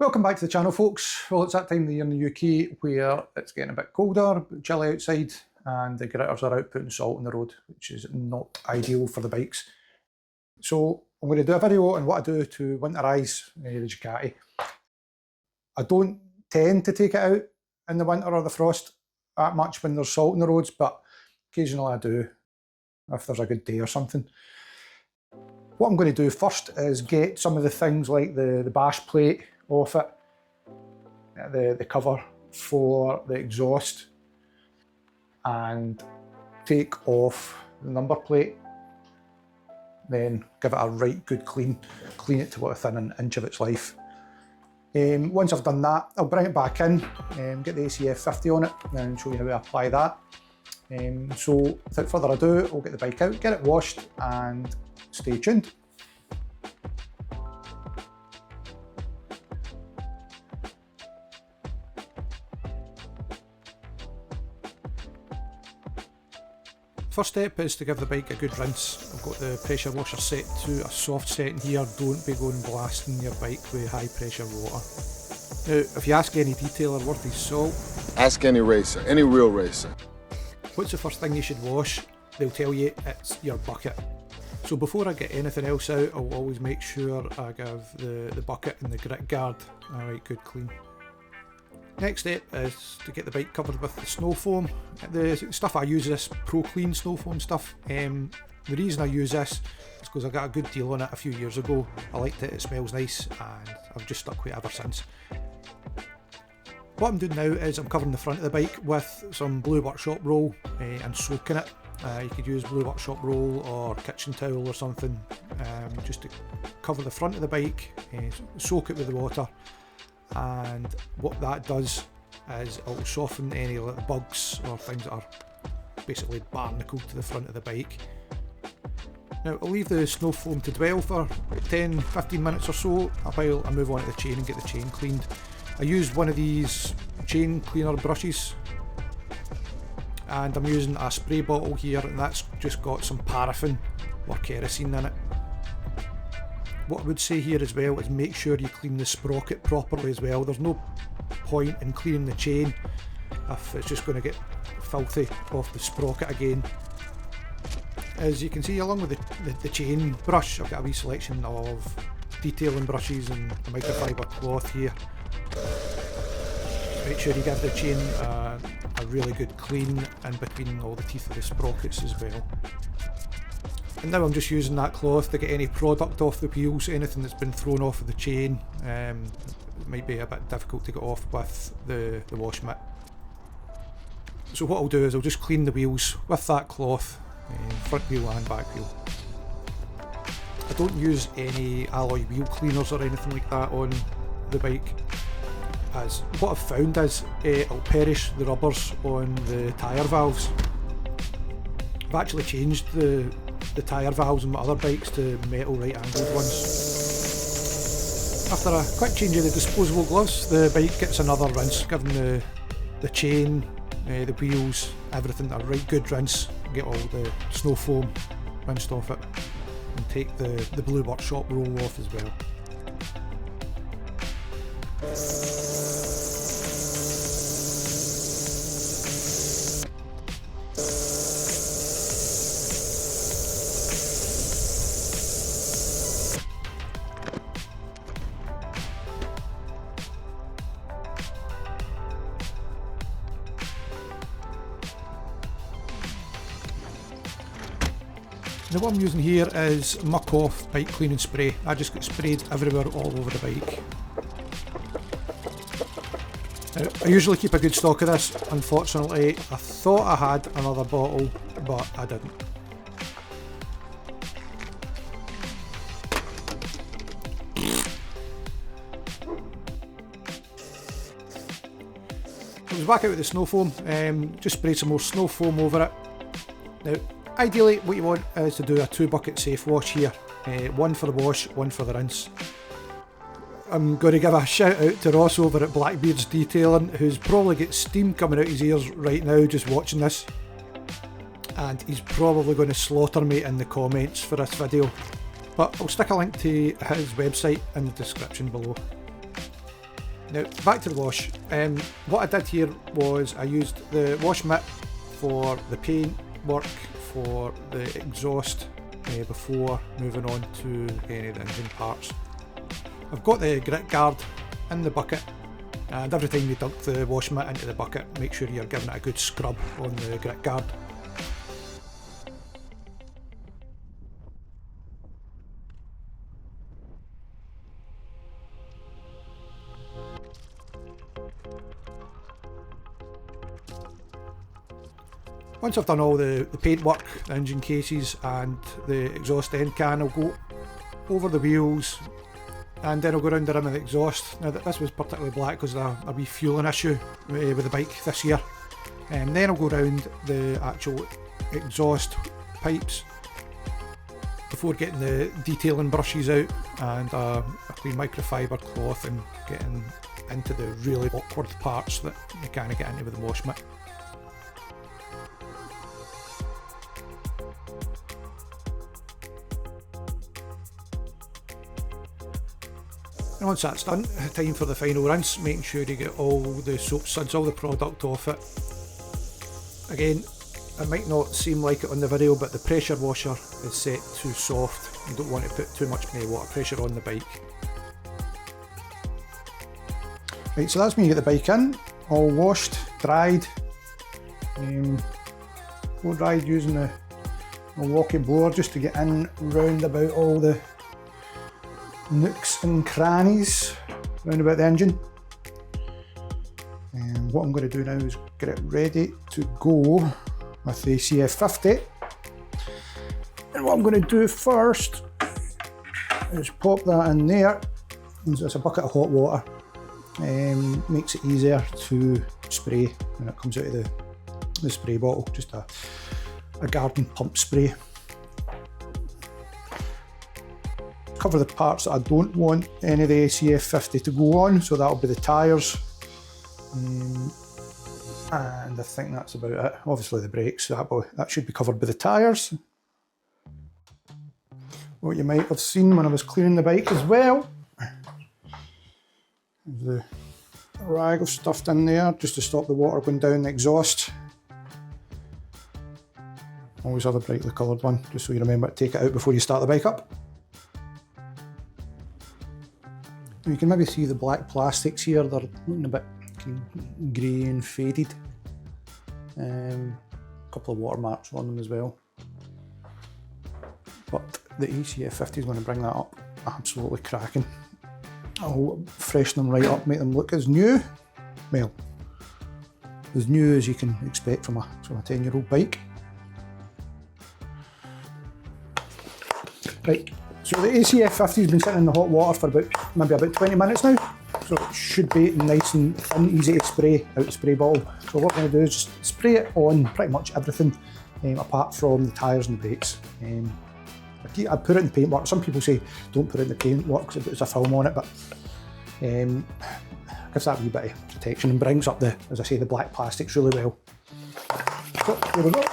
Welcome back to the channel, folks. Well, it's that time of the year in the UK where it's getting a bit colder, chilly outside, and the gritters are out putting salt on the road, which is not ideal for the bikes. So I'm going to do a video on what I do to winterize the Ducati. I don't tend to take it out in the winter or the frost that much when there's salt on the roads, but occasionally I do if there's a good day or something. What I'm going to do first is get some of the things like the bash plate off it, the cover for the exhaust, and take off the number plate, then give it a right good clean it to within an inch of its life. Once I've done that, I'll bring it back in, get the ACF 50 on it and show you how to apply that. So without further ado, I'll get the bike out, get it washed, and stay tuned. First step is to give the bike a good rinse. I've got the pressure washer set to a soft setting here. Don't be going blasting your bike with high pressure water. Now, if you ask any detailer worth his salt, ask any racer, any real racer, what's the first thing you should wash? They'll tell you it's your bucket. So before I get anything else out, I'll always make sure I give the bucket and the grit guard a right good clean. Next step is to get the bike covered with the snow foam. The stuff I use is Pro Clean snow foam stuff. The reason I use this is because I got a good deal on it a few years ago. I liked it, it smells nice, and I've just stuck with it ever since. What I'm doing now is I'm covering the front of the bike with some blue workshop roll and soaking it. You could use blue workshop roll or kitchen towel or something, just to cover the front of the bike, soak it with the water. And what that does is it will soften any little bugs or things that are basically barnacled to the front of the bike. Now I'll leave the snow foam to dwell for 10-15 minutes or so while I move on to the chain and get the chain cleaned. I use one of these chain cleaner brushes, and I'm using a spray bottle here, and that's just got some paraffin or kerosene in it. What I would say here as well is make sure you clean the sprocket properly as well. There's no point in cleaning the chain if it's just going to get filthy off the sprocket again. As you can see, along with the chain brush, I've got a wee selection of detailing brushes and a microfiber cloth here. Make sure you give the chain a really good clean in between all the teeth of the sprockets as well. And now I'm just using that cloth to get any product off the wheels, anything that's been thrown off of the chain. It might be a bit difficult to get off with the wash mitt. So what I'll do is I'll just clean the wheels with that cloth, front wheel and back wheel. I don't use any alloy wheel cleaners or anything like that on the bike, as what I've found is it'll perish the rubbers on the tyre valves. I've actually changed the tyre valves on my other bikes to metal right angled ones. After a quick change of the disposable gloves, the bike gets another rinse, giving the chain, the wheels, everything a right good rinse. Get all the snow foam rinsed off it, and take the blue workshop roll off as well. Now what I'm using here is muck off bike cleaning spray. I just get sprayed everywhere all over the bike. Now, I usually keep a good stock of this. Unfortunately, I thought I had another bottle, but I didn't. I was back out with the snow foam, just sprayed some more snow foam over it. Now, ideally what you want is to do a 2-bucket safe wash here, one for the wash, one for the rinse. I'm going to give a shout out to Ross over at BLACKBEARD'S Detailing, who's probably got steam coming out his ears right now just watching this. And he's probably going to slaughter me in the comments for this video. But I'll stick a link to his website in the description below. Now back to the wash. What I did here was I used the wash mitt for the paint work, for the exhaust, before moving on to any of the engine parts. I've got the grit guard in the bucket, and every time you dunk the wash mitt into the bucket, make sure you're giving it a good scrub on the grit guard. Once I've done all the paint work, the engine cases and the exhaust end can, I'll go over the wheels and then I'll go around the rim of the exhaust. Now this was particularly black because of a refuelling issue with the bike this year. And then I'll go around the actual exhaust pipes before getting the detailing brushes out and a clean microfiber cloth and getting into the really awkward parts that you can't get into with the wash mitt. And once that's done, time for the final rinse, making sure you get all the soap suds, all the product off it. Again, it might not seem like it on the video, but the pressure washer is set too soft. You don't want to put too much water pressure on the bike. Right, so that's me get the bike in, all washed, dried. Blow dried using the walkie blower just to get in round about all the nooks and crannies round about the engine. And what I'm going to do now is get it ready to go with the CF50. And what I'm going to do first is pop that in there. It's a bucket of hot water. Makes it easier to spray when it comes out of the spray bottle. Just a garden pump spray. Cover the parts that I don't want any of the CF50 to go on, so that'll be the tyres. And I think that's about it. Obviously the brakes, that should be covered by the tyres. What you might have seen when I was cleaning the bike as well, the rag I've stuffed in there just to stop the water going down the exhaust. Always have a brightly coloured one, just so you remember to take it out before you start the bike up. You can maybe see the black plastics here, they're looking a bit grey and faded. A couple of watermarks on them as well. But the ECF50 is going to bring that up absolutely cracking. I'll freshen them right up, make them look as new, well, as new as you can expect from a 10-year-old bike. Right. So the ACF50 has been sitting in the hot water for maybe about 20 minutes now, so it should be nice and easy to spray out the spray bottle. So what we're going to do is just spray it on pretty much everything, apart from the tyres and the brakes. I put it in the paintwork. Some people say don't put it in the paintwork because it puts a film on it, but gives that wee bit of protection and brings up as I say, the black plastics really well. So here we go.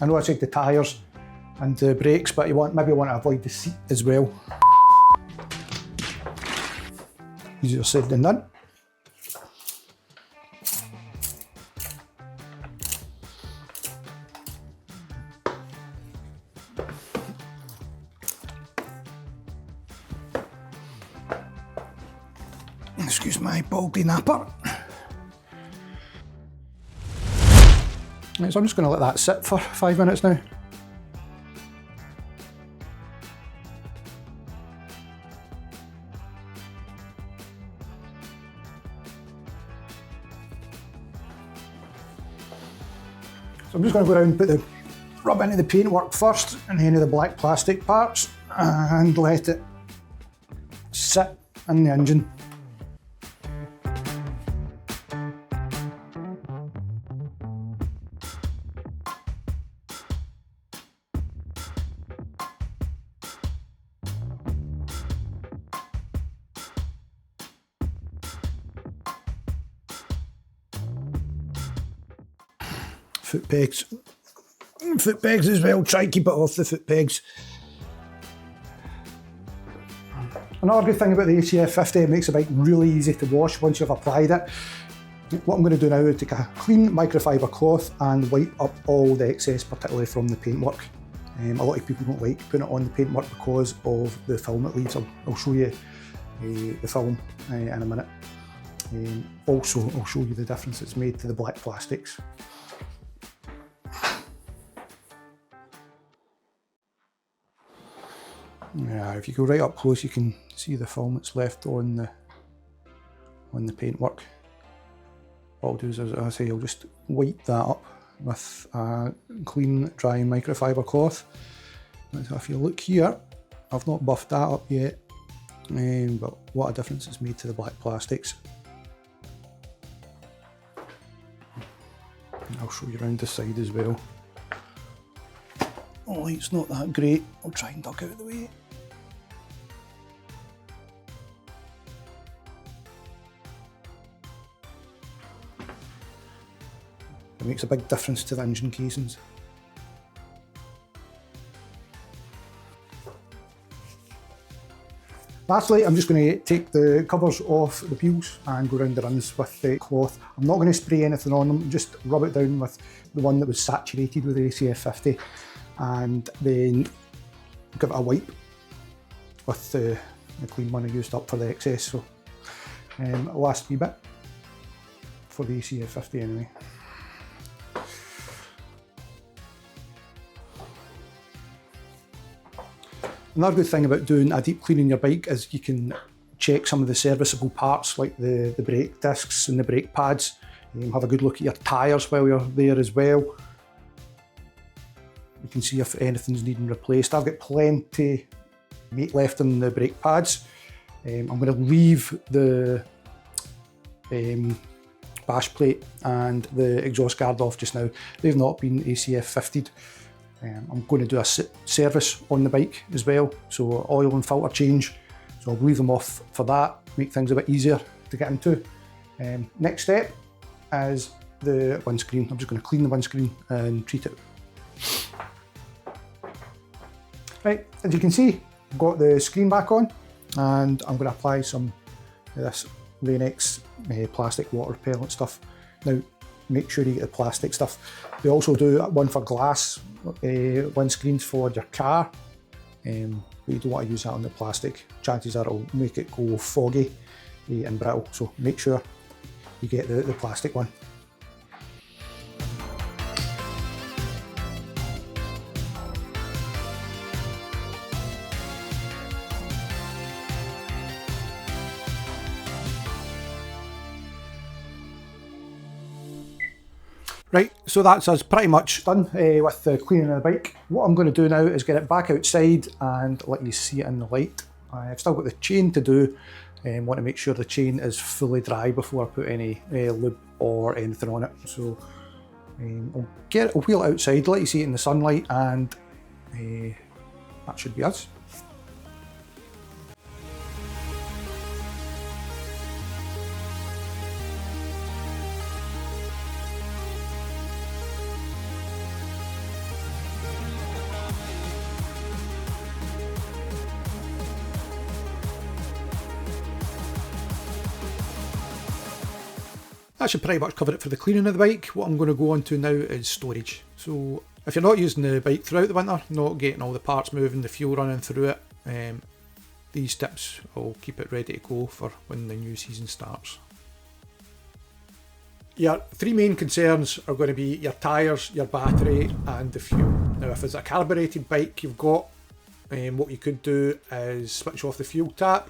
I know I said the tyres and the brakes, but maybe want to avoid the seat as well. Easier said than done. Excuse my baldy napper. So I'm just going to let that sit for 5 minutes now. So I'm just going to go around and put the rub into the paintwork first and any of the black plastic parts and let it sit in the engine. foot pegs. Foot pegs as well, try and keep it off the foot pegs. Another good thing about the ACF 50, it makes the bike really easy to wash once you've applied it. What I'm going to do now is take a clean microfiber cloth and wipe up all the excess, particularly from the paintwork. A lot of people don't like putting it on the paintwork because of the film it leaves. I'll show you the film in a minute. Also, I'll show you the difference it's made to the black plastics. Yeah, if you go right up close, you can see the film that's left on the paintwork. What I'll do is, as I say, I'll just wipe that up with a clean, dry microfiber cloth. So if you look here, I've not buffed that up yet, but what a difference it's made to the black plastics. And I'll show you around the side as well. Oh, the light's not that great. I'll try and duck out of the way. It makes a big difference to the engine casings. Lastly, I'm just going to take the covers off the wheels and go around the runs with the cloth. I'm not going to spray anything on them, just rub it down with the one that was saturated with the ACF 50 and then give it a wipe with the clean one I used up for the excess. So last wee bit for the ACF 50 anyway. Another good thing about doing a deep clean in your bike is you can check some of the serviceable parts like the brake discs and the brake pads. Have a good look at your tyres while you're there as well. You can see if anything's needing replaced. I've got plenty meat left in the brake pads. I'm going to leave the bash plate and the exhaust guard off just now. They've not been ACF 50'd. I'm going to do a service on the bike as well, so oil and filter change. So I'll leave them off for that, make things a bit easier to get into. Next step is the windscreen. I'm just going to clean the windscreen and treat it. Right, as you can see, I've got the screen back on and I'm going to apply some of this Rain-X plastic water repellent stuff. Now, make sure you get the plastic stuff. They also do one for glass windscreens for your car, but you don't want to use that on the plastic. Chances are it'll make it go foggy and brittle, so make sure you get the plastic one. Right, so that's us pretty much done with the cleaning of the bike. What I'm going to do now is get it back outside and let you see it in the light. I've still got the chain to do and want to make sure the chain is fully dry before I put any lube or anything on it. So I'll wheel it outside, let you see it in the sunlight, and that should be us. That should pretty much cover it for the cleaning of the bike. What I'm going to go on to now is storage. So if you're not using the bike throughout the winter, not getting all the parts moving, the fuel running through it, these tips will keep it ready to go for when the new season starts. Your three main concerns are going to be your tyres, your battery and the fuel. Now if it's a carbureted bike you've got, what you could do is switch off the fuel tap,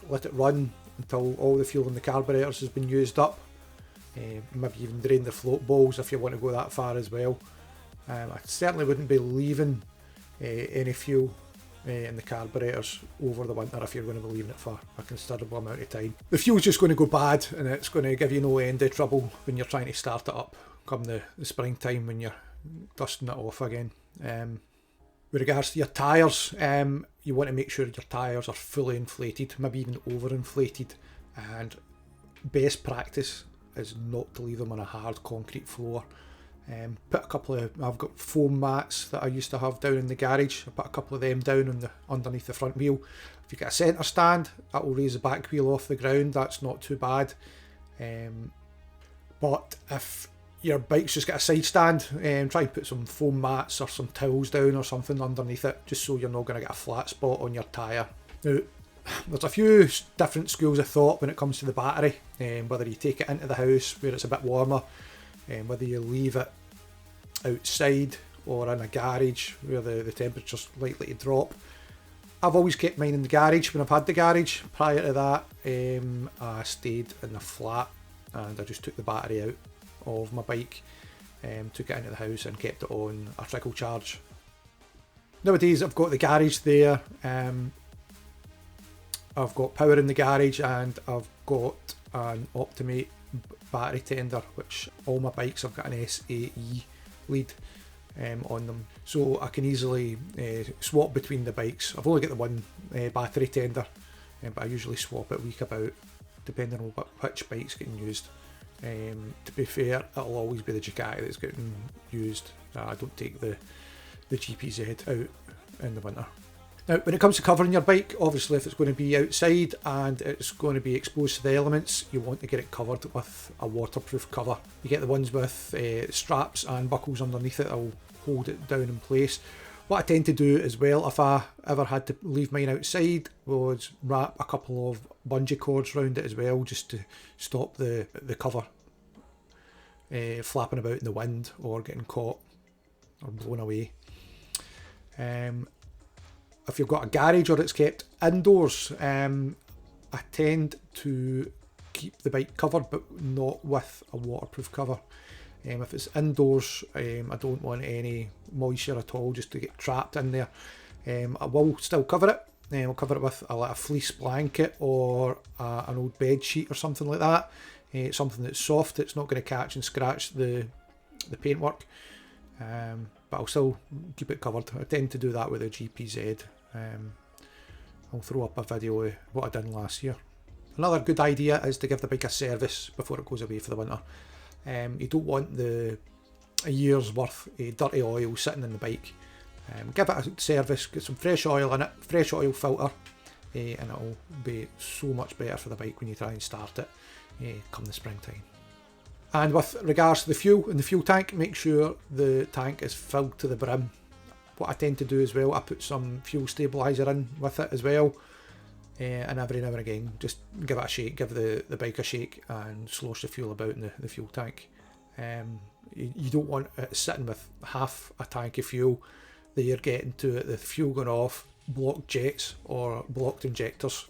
let it run until all the fuel in the carburetors has been used up. Maybe even drain the float balls if you want to go that far as well. I certainly wouldn't be leaving any fuel in the carburetors over the winter if you're going to be leaving it for a considerable amount of time. The fuel's just going to go bad and it's going to give you no end of trouble when you're trying to start it up come the springtime when you're dusting it off again. With regards to your tyres, you want to make sure your tyres are fully inflated, maybe even overinflated, and best practice is not to leave them on a hard concrete floor. Put a couple of, I've got foam mats that I used to have down in the garage. I put a couple of them down on underneath the front wheel. If you get a centre stand, that will raise the back wheel off the ground. That's not too bad. But if your bike's just got a side stand, try and put some foam mats or some towels down or something underneath it, just so you're not going to get a flat spot on your tyre. Now, there's a few different schools of thought when it comes to the battery, whether you take it into the house where it's a bit warmer, whether you leave it outside or in a garage where the temperature's likely to drop. I've always kept mine in the garage when I've had the garage. Prior to that, I stayed in the flat and I just took the battery out of my bike, took it into the house and kept it on a trickle charge. Nowadays I've got the garage there, I've got power in the garage, and I've got an Optimate battery tender, which all my bikes have got an SAE lead on them, so I can easily swap between the bikes. I've only got the one battery tender, but I usually swap it week about, depending on which bike's getting used. To be fair, it'll always be the Ducati that's getting used. I don't take the GPZ out in the winter. Now, when it comes to covering your bike, obviously if it's going to be outside and it's going to be exposed to the elements, you want to get it covered with a waterproof cover. You get the ones with straps and buckles underneath it that will hold it down in place. What I tend to do as well, if I ever had to leave mine outside, was wrap a couple of bungee cords around it as well, just to stop the cover flapping about in the wind or getting caught or blown away. If you've got a garage or it's kept indoors, I tend to keep the bike covered, but not with a waterproof cover. If it's indoors, I don't want any moisture at all just to get trapped in there. I will still cover it. I'll cover it with a fleece blanket or an old bed sheet or something like that. Something that's soft, it's not going to catch and scratch the paintwork. But I'll still keep it covered. I tend to do that with a GPZ. I'll throw up a video of what I done last year. Another good idea is to give the bike a service before it goes away for the winter. You don't want a year's worth of dirty oil sitting in the bike. Give it a service, get some fresh oil in it, fresh oil filter, and it'll be so much better for the bike when you try and start it come the springtime. And with regards to the fuel in the fuel tank, make sure the tank is filled to the brim. What I tend to do as well, I put some fuel stabiliser in with it as well, and every now and again just give it a shake, give the bike a shake and slosh the fuel about in the fuel tank. You don't want it sitting with half a tank of fuel that you're getting to it, the fuel going off, blocked jets or blocked injectors.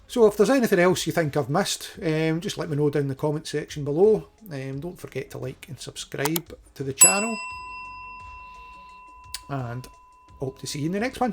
So if there's anything else you think I've missed, just let me know down in the comment section below. Don't forget to like and subscribe to the channel, and hope to see you in the next one.